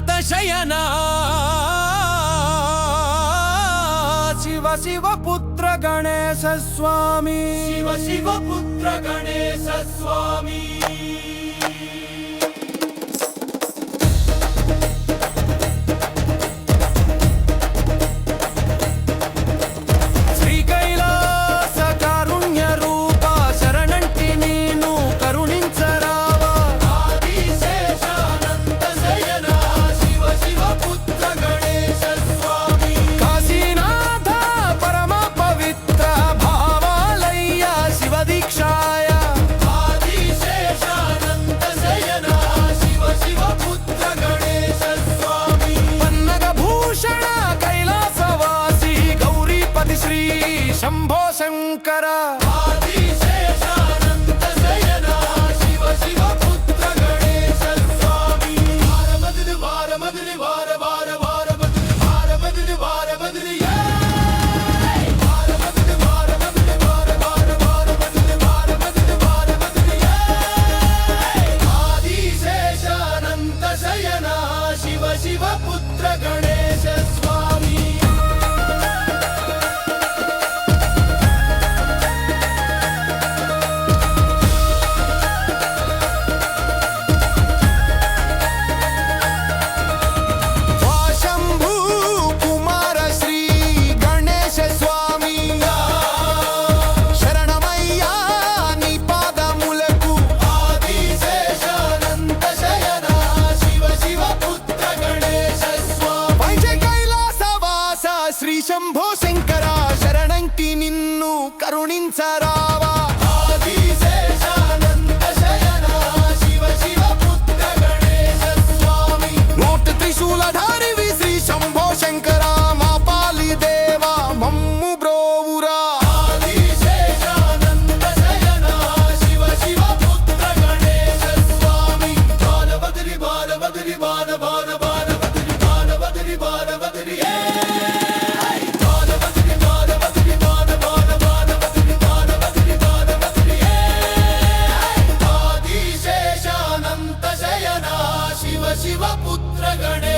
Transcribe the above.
शयना शिव शिव पुत्र गणेश स्वामी शिव शिव पुत्र गणेश स्वामी शंभो शंकर आदिशेषानंद शयना शिव शिव पुत्र गणेश स्वामी वार बदल वार बदल वार वार वार बदल वार बदल वार बदल वार बदल वार बदल वार वार वार बदल वार बदल वार बदल आदिशेषानंद शयना शिव शिव पुत्र गणेश स्वामी శ్రీ శంభో శంకర శరణంకి నిన్ను కరుణించరావా ఆదిశేషానంద శయనా శివ శివ పుత్ర గణేశ స్వామి నోట్ త్రిశూలధారివి శ్రీ శంభో శంకర మా పాలి దేవా మమ్ము బ్రోవురా ఆదిశేషానంద శయనా శివ శివ పుత్ర గణేశ స్వామి బాల బదరి బాల బదరి బాల బాల బాల బదరి బాల బదరి బాల బదరి शिव पुत्र गणेश